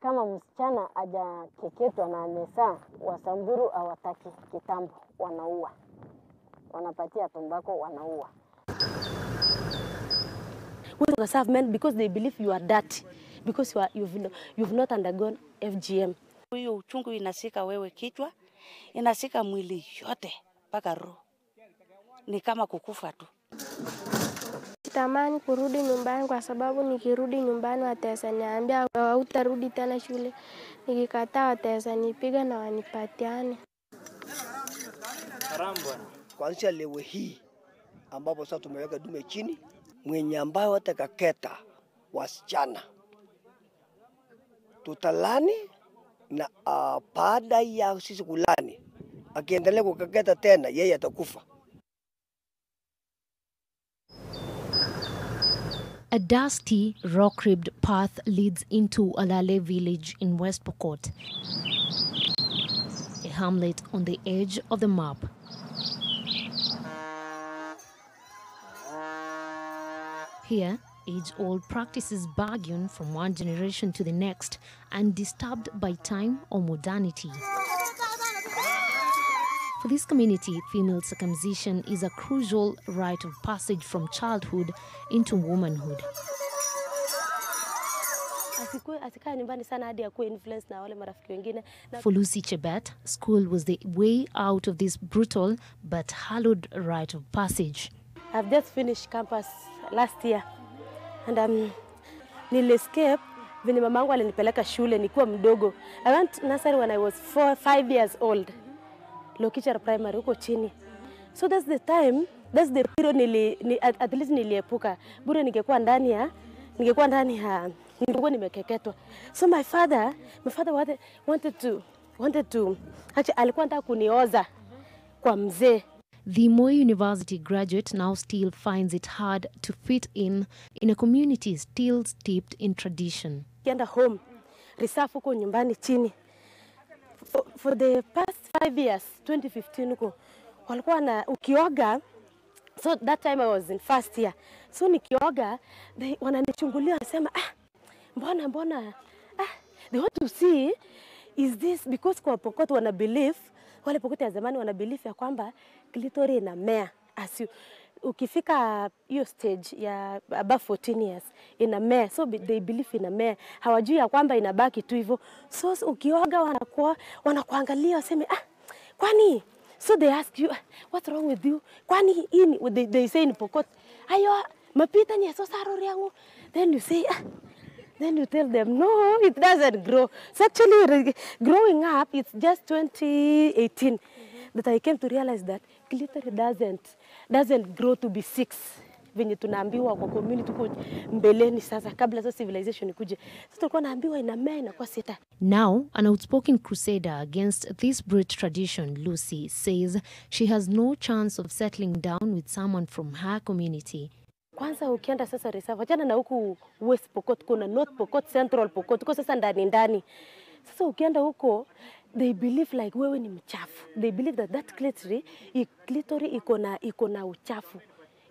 kama msichana hajakeketwa na amezaa, Wasamburu hawataki kitambo, wanaua. Wanapatia tumbako, wanaua. We don't serve men because they believe you are dirty, because you've not undergone FGM. Huyo uchungu inasika wewe kichwa, inasika mwili yote mpaka roho. Ni kama kukufa tu. Sitamani kurudi nyumbani kwa sababu nikirudi nyumbani wataweza niambia hautarudi tena shule. Nikikataa wataweza nipiga na wanipatiane. Kuanzia leo hii ambapo sasa tumeweka dume chini, mwenye ambaye watakaketa wasichana tutalani na baada ya sisi kulani, akiendelea kukaketa tena yeye atakufa. A dusty, rock-ribbed path leads into Alale village in West Pokot, a hamlet on the edge of the map. Here, age-old practices bargain from one generation to the next, undisturbed by time or modernity. For this community, female circumcision is a crucial rite of passage from childhood into womanhood. For Lucy Chebet, school was the way out of this brutal but hallowed rite of passage. I've just finished campus last year, and nili escape vile mamangu alinipeleka shule nikiwa mdogo. I went nursery when I was 5 years old. Lokichar primary huko chini. So that's the time, that's the period at least niliepuka. Bure ningekuwa ndani ya nilikuwa nimekeketwa. So my father wanted to actually alikuwa anataka kunioza kwa mzee. The Moi University graduate now still finds it hard to fit in a community still steeped in tradition. Kienda home, reserve huko nyumbani chini. For the past 5 years, 2015 huko, walikuwa na ukioga, so that time I was in first year. So nikioga, wananichungulia wanasema, mbona, they want to see, is this, because kwa Pokot wana believe, wale Pokot ya zamani wana believe ya kwamba clitoris inamea. Ukifika hiyo stage ya above 14 years inamea, so they believe inamea. Hawajui ya kwamba inabaki tu hivyo. So ukioga wanakuangalia waseme kwani, so they ask you what's wrong with you, kwani they say in Pokot ayo mapita ni so sarori yangu, then you say then you tell them no, it doesn't grow. So actually growing up, it's just 2018 that I came to realize that clitoris doesn't grow to be 6 venye tunaambiwa kwa community huko mbeleni sasa kabla za civilization ikuje. Sasa tulikuwa naambiwa inamea inakuwa 6. Now, an outspoken crusader against this brutal tradition, Lucy, says she has no chance of settling down with someone from her community. Kwanza ukienda sasa reserve, achana na huku West Pokot, kuna North Pokot, Central Pokot, kwa sasa ndani. Sasa ukienda huko, they believe like wewe ni mchafu. They believe that clitoris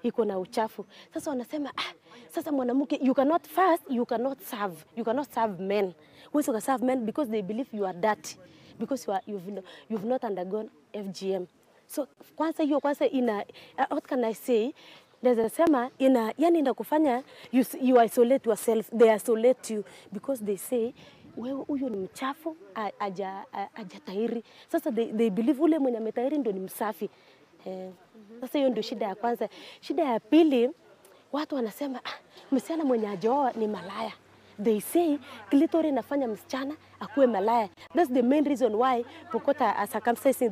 iko na uchafu. Sasa wanasema sasa mwanamke you cannot serve men. Wewe uka serve men because they believe you are dirty, because you've not undergone FGM. So kwanza what can I say? Naweza sema yani inakufanya you isolate yourself, they isolate you because they say wewe huyu ni mchafu hajatahiri. Sasa they believe ule mwenye ametahiri ndio ni msafi. Sasa hiyo ndio shida ya kwanza. Shida ya pili, watu wanasema msichana mwenye hajaoa ni malaya. They say clitoris inafanya msichana akuwe malaya. That's the main reason why Pokot are circumcising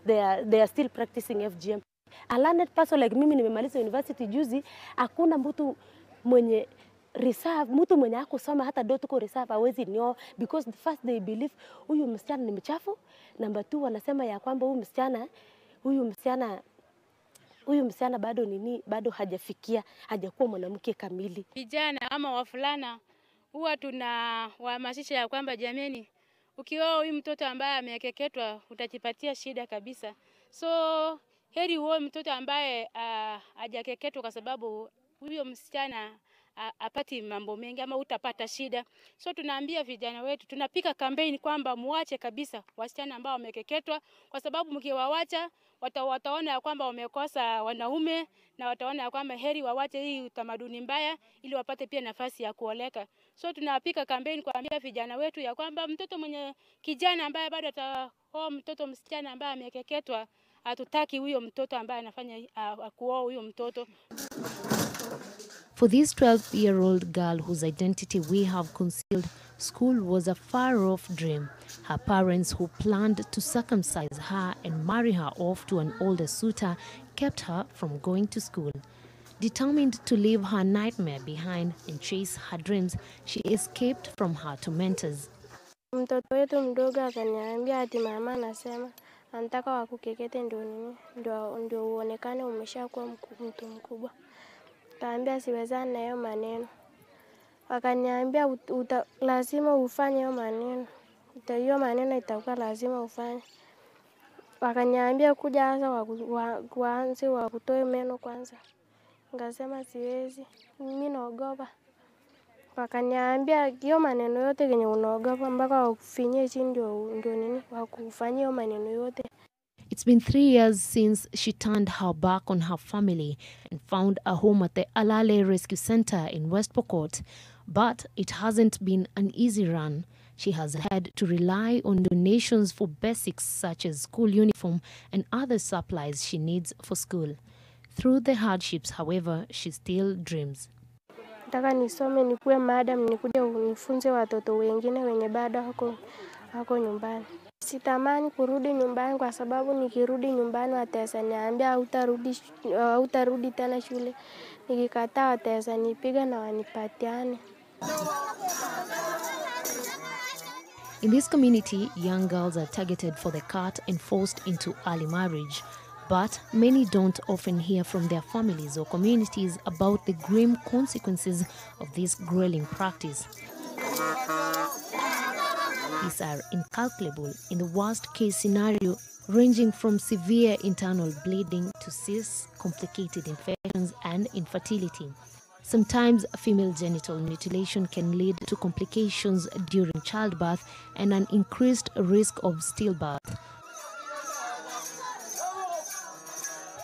they are still practicing FGM. A learned person like mimi nimemaliza university juzi, hakuna mtu mwenye reserve, mtu mwenye hakusoma hata tuko reserve hawezi nioa, because first they believe huyu msichana ni mchafu. Number 2 wanasema ya kwamba huyu msichana bado hajakuwa mwanamke kamili. Vijana ama wafulana huwa tunawahamasisha ya kwamba jameni, ukioa huyu mtoto ambaye amekeketwa utajipatia shida kabisa. So heri uoe mtoto ambaye hajakeketwa, kwa sababu huyo msichana apati mambo mengi ama utapata shida. So tunaambia vijana wetu, tunapika kampeni kwamba muache kabisa wasichana ambao wamekeketwa, kwa sababu mkiwawacha wataona ya kwamba wamekosa wanaume, na wataona ya kwamba heri wawache hii utamaduni mbaya ili wapate pia nafasi ya kuoleka. So tunapika kampeni kuambia vijana wetu ya kwamba mtoto mwenye kijana ambaye bado ataoa mtoto msichana ambaye amekeketwa, hatutaki huyo mtoto ambaye anafanya kuoa huyo mtoto. For this 12-year-old girl whose identity we have concealed, school was a far-off dream. Her parents, who planned to circumcise her and marry her off to an older suitor, kept her from going to school. Determined to leave her nightmare behind and chase her dreams, she escaped from her tormentors. Mtoto wetu mdogo akaniambia ati mama anasema anataka wakukekete ndio uonekane umeshakuwa mtu mkubwa. Kaambia siwezani na hiyo maneno. Wakaniambia lazima ufanye hiyo maneno. Hiyo maneno itakuwa lazima ufanye. Wakaniambia kuja hasa kuanze wakutoe meno kwanza. Ngasema siwezi. Mimi naogopa. Wakaniambia hiyo maneno yote yenye unaogopa mpaka wakufinyie chini ndio wakufanyia hiyo maneno yote. It's been 3 years since she turned her back on her family and found a home at the Alale Rescue Center in West Pokot. But it hasn't been an easy run. She has had to rely on donations for basics such as school uniform and other supplies she needs for school. Through the hardships, however, she still dreams. Nataka nisome nikuwe madam, nikuje unifunze watoto wengine wenye bado hako nyumbani. Sitamani kurudi nyumbani kwa sababu nikirudi nyumbani wataweza niambia hautarudi tena shule. Nikikataa wataweza nipiga na wanipatiane. In this community, young girls are targeted for the cut and forced into early marriage. But many don't often hear from their families or communities about the grim consequences of this grueling practice. These are incalculable in the worst-case scenario, ranging from severe internal bleeding to serious complicated infections and infertility. Sometimes female genital mutilation can lead to complications during childbirth and an increased risk of stillbirth.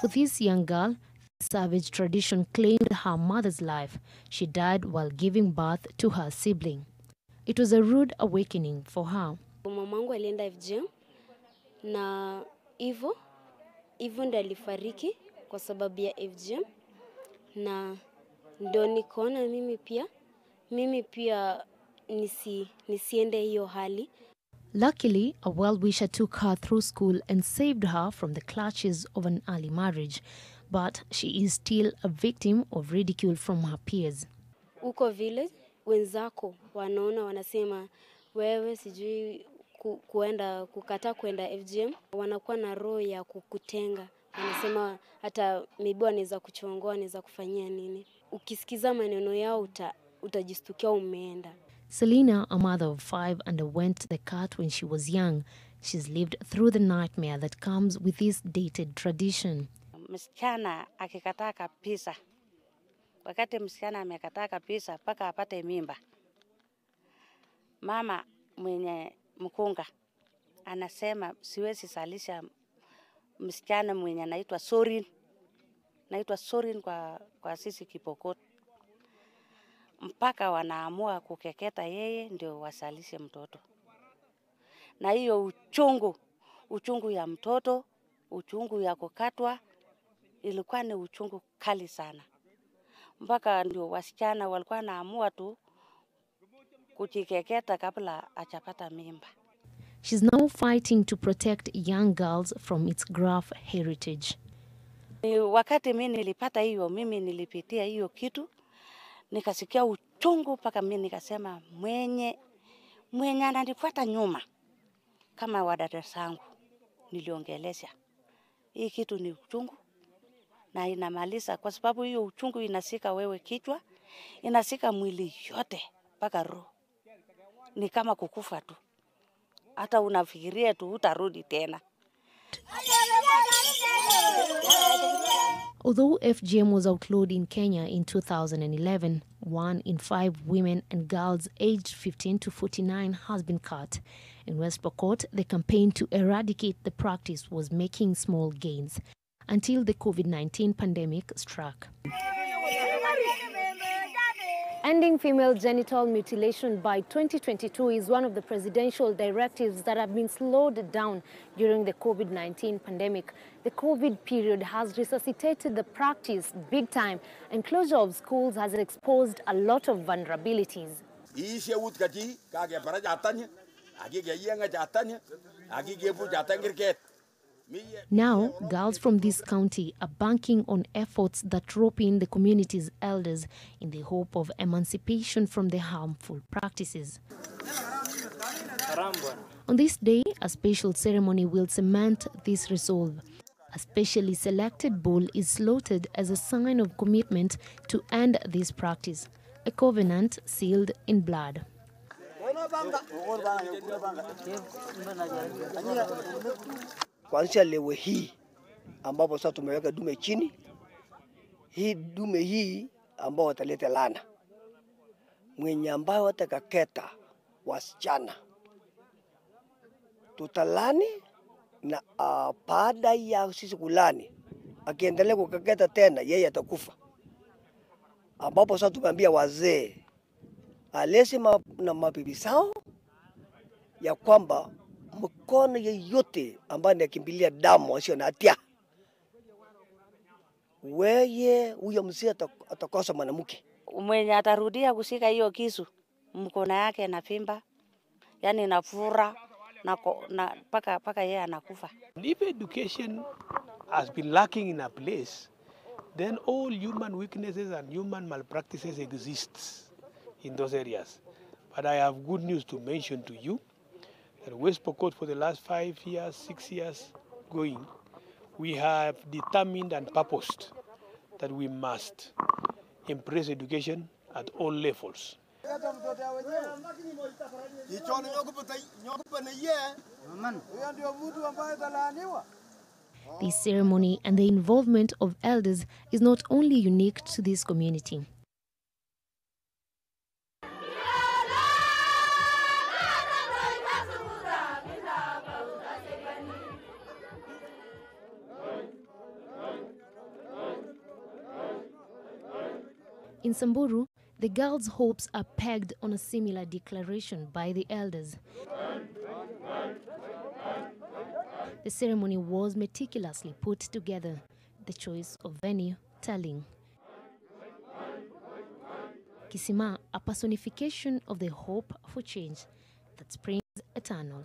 For this young girl, savage tradition claimed her mother's life. She died while giving birth to her sibling. It was a rude awakening for her. Mamangu alienda FGM na hivyo ndo alifariki kwa sababu ya FGM, na ndo nikaona mimi pia nisiende hiyo hali. Luckily, a well-wisher took her through school and saved her from the clutches of an early marriage. But she is still a victim of ridicule from her peers. Uko vile wenzako wanaona, wanasema wewe sijui kukataa kwenda FGM, wanakuwa na roho ya kukutenga. Wanasema hata maybe wanaweza kuchongoa, wanaweza kufanyia nini. Ukisikiza maneno yao utajistukia umeenda. Selena, a mother of 5, underwent the cut when she was young. She's lived through the nightmare that comes with this dated tradition. Msichana akikataa kabisa, wakati msichana amekataa kabisa mpaka apate mimba, mama mwenye mkunga anasema siwezi salisha msichana mwenye anaitwa Sorin kwa sisi Kipokot, mpaka wanaamua kukeketa yeye ndio wasalishe mtoto. Na hiyo uchungu ya mtoto, uchungu ya kukatwa, ilikuwa ni uchungu kali sana. Mpaka ndio wasichana walikuwa naamua tu kujikeketa kabla hajapata mimba. She's now fighting to protect young girls from its gruff heritage. Wakati mimi nilipata hiyo, mimi nilipitia hiyo kitu, nikasikia uchungu mpaka mimi nikasema mwenye ananifuata nyuma kama wadada zangu, niliongelesha hii kitu ni uchungu na inamaliza, kwa sababu hiyo uchungu inasika wewe kichwa, inasika mwili yote mpaka roho. Ni kama kukufa tu, hata unafikiria tu utarudi tena. Although FGM was outlawed in Kenya in 2011, 1 in 5 women and girls aged 15 to 49 has been cut. In West Pokot, the campaign to eradicate the practice was making small gains until the COVID-19 pandemic struck. Ending female genital mutilation by 2022 is one of the presidential directives that have been slowed down during the COVID-19 pandemic. The COVID period has resuscitated the practice big time, and closure of schools has exposed a lot of vulnerabilities. Now, girls from this county are banking on efforts that rope in the community's elders in the hope of emancipation from the harmful practices. On this day, a special ceremony will cement this resolve. A specially selected bull is slaughtered as a sign of commitment to end this practice, a covenant sealed in blood. Kuanzia leo hii ambapo sasa tumeweka dume chini, hii dume hii ambao wataleta laana, mwenye ambao watakaketa wasichana tutalani, na baada ya sisi kulani akiendelea kukaketa tena yeye atakufa. Ambapo sasa tumeambia wazee alesi na mabibi zao ya kwamba mkono yeyote ambaye anakimbilia damu asio na hatia, weye huyo mzee atakosa mwanamke. Mwenye atarudia kushika hiyo kisu, mkono yake na fimba, yani nafura na paka yeye anakufa. If education has been lacking in a place, then all human weaknesses and human malpractices exist in those areas. But I have good news to mention to you. At West Pokot for the last 5 years, 6 years going, we have determined and purposed that we must embrace education at all levels. This ceremony and the involvement of elders is not only unique to this community. In Samburu, the girls' hopes are pegged on a similar declaration by the elders. The ceremony was meticulously put together, the choice of venue telling. Kisima, a personification of the hope for change that springs eternal.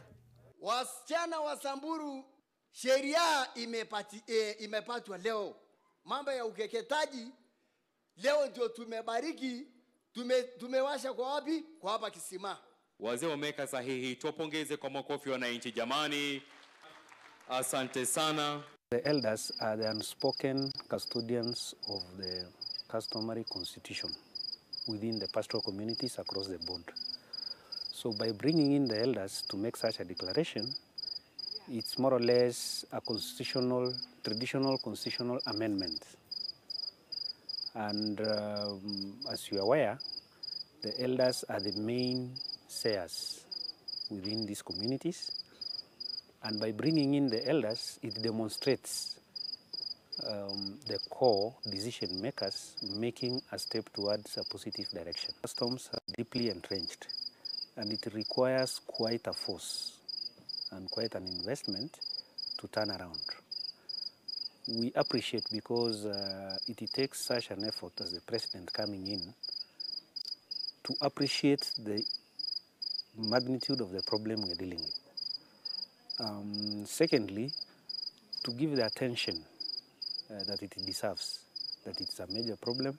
Wasichana wa Samburu, sheria imepatwa leo. Mambo ya ukeketaji leo ndio tumebariki, tumewasha kwa wapi? Kwa hapa Kisima. Wazee wameka sahihi, tupongeze kwa makofi wananchi jamani. Asante sana. The elders are the unspoken custodians of the customary constitution within the pastoral communities across the board. So by bringing in the elders to make such a declaration, it's more or less a traditional constitutional amendment. And as you are aware, the elders are the main sayers within these communities. And by bringing in the elders, it demonstrates the core decision makers making a step towards a positive direction. Customs are deeply entrenched, and it requires quite a force and quite an investment to turn around. We appreciate because it takes such an effort as the president coming in to appreciate the magnitude of the problem we're dealing with. Secondly, to give the attention that it deserves, that it's a major problem,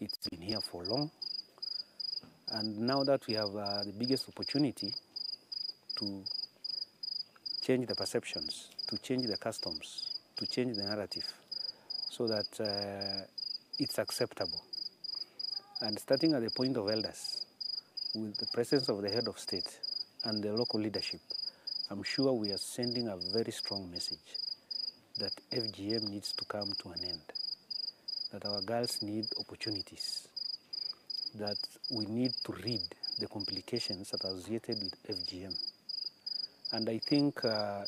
it's been here for long, and now that we have the biggest opportunity to change the perceptions, to change the customs, to change the narrative, so that it's acceptable. And starting at the point of elders, with the presence of the head of state and the local leadership, I'm sure we are sending a very strong message that FGM needs to come to an end, that our girls need opportunities, that we need to read the complications associated with FGM. And I think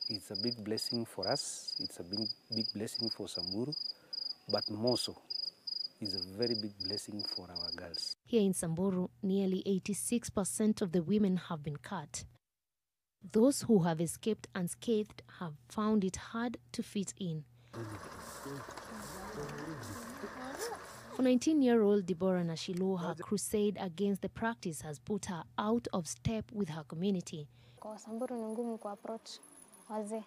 it's a big blessing for us, it's a big blessing for Samburu, but more so, it's a very big blessing for our girls. Here in Samburu, nearly 86% of the women have been cut. Those who have escaped unscathed have found it hard to fit in. For 19-year-old Deborah Nashilu, her crusade against the practice has put her out of step with her community. Kwa Samburu ni ngumu ku approach wazee.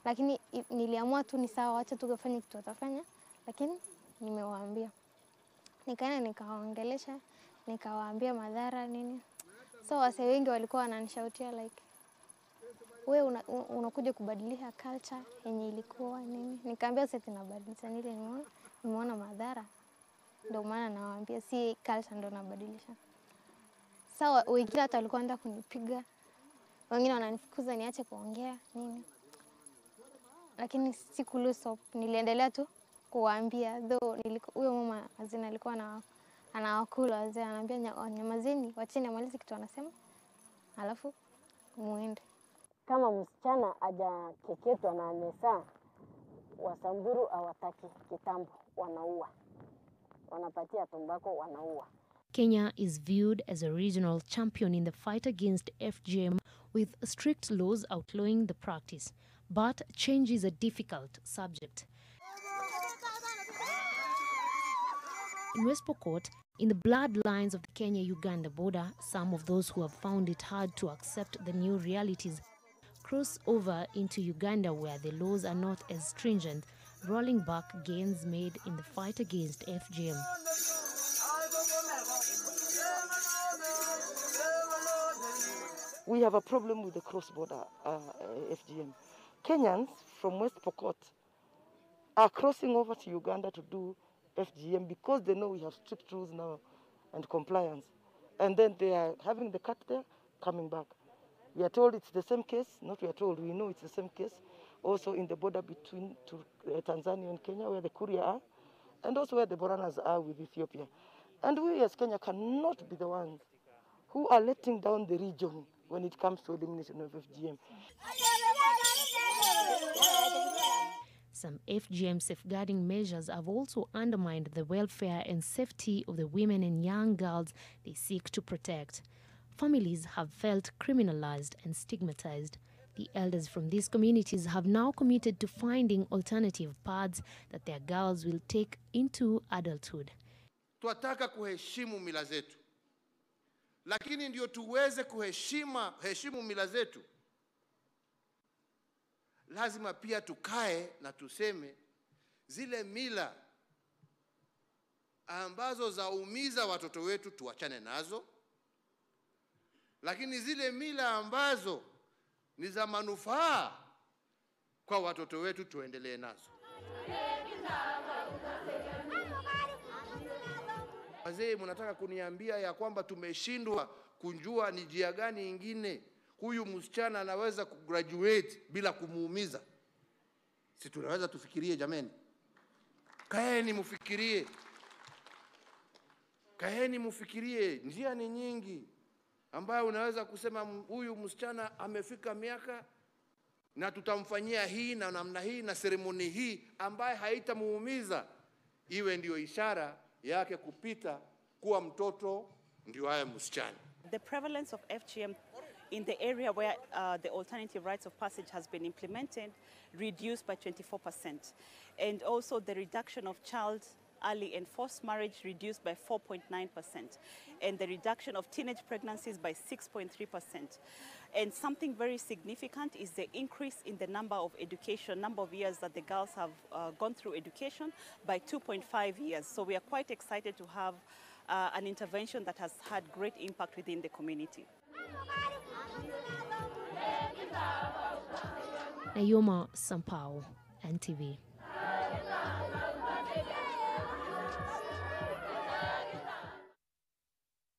Lakini niliamua tu ni sawa, wacha tukafanye kitu tutafanya, lakini nimewaambia. Nikaenda nikawaongelesha, nikawaambia madhara nini. So wazee wengi walikuwa wananishautia like wewe unakuja kubadilisha culture yenye ilikuwa nini. Nikaambia sasa tunabadilisha nile nimeona madhara. Ndio maana nawaambia si culture ndio nabadilisha. Sawa wengine hata walikuwa wanataka kunipiga. Wengine wananifukuza niache kuongea nini. Lakini siku lose hope, niliendelea tu kuwaambia. Though huyo mama azina alikuwa anawakula wazee, ananiambia nyamazeni, wacheni amalize kitu anasema. Alafu muende. Kama msichana hajakeketwa na amezaa, Wasamburu hawataki kitambo, wanaua. Wanapatia tumbako, wanaua. Kenya is viewed as a regional champion in the fight against FGM, with strict laws outlawing the practice. But change is a difficult subject. In West Pokot, in the bloodlines of the Kenya-Uganda border, some of those who have found it hard to accept the new realities cross over into Uganda, where the laws are not as stringent, rolling back gains made in the fight against FGM. We have a problem with the cross-border FGM. Kenyans from West Pokot are crossing over to Uganda to do FGM because they know we have strict rules now and compliance. And then they are having the cut there, coming back. We are told it's the same case, not we are told, we know it's the same case. Also in the border between Tanzania and Kenya, where the Kuria are, and also where the Boranas are with Ethiopia. And we as Kenya cannot be the ones who are letting down the region when it comes to elimination of FGM. Some FGM safeguarding measures have also undermined the welfare and safety of the women and young girls they seek to protect. Families have felt criminalized and stigmatized. The elders from these communities have now committed to finding alternative paths that their girls will take into adulthood. Tunataka kuheshimu mila zetu. Lakini ndio tuweze kuheshimu mila zetu. Lazima pia tukae na tuseme zile mila ambazo zaumiza watoto wetu tuachane nazo. Lakini zile mila ambazo ni za manufaa kwa watoto wetu tuendelee nazo. Wazee mnataka kuniambia ya kwamba tumeshindwa kunjua ni njia gani nyingine huyu msichana anaweza kugraduate bila kumuumiza? Si tunaweza tufikirie jameni? Kaeni mufikirie. Kaeni mufikirie, njia ni nyingi ambayo unaweza kusema huyu msichana amefika miaka na tutamfanyia hii na namna hii na seremoni hii ambaye haitamuumiza, iwe ndio ishara yake kupita kuwa mtoto ndio haya msichana. The prevalence of FGM in the area where the alternative rites of passage has been implemented reduced by 24%. And also the reduction of child early and forced marriage reduced by 4.9%. And the reduction of teenage pregnancies by 6.3%. And something very significant is the increase in the number of years that the girls have gone through education by 2.5 years. So we are quite excited to have an intervention that has had great impact within the community. Nayoma Sampao, NTV.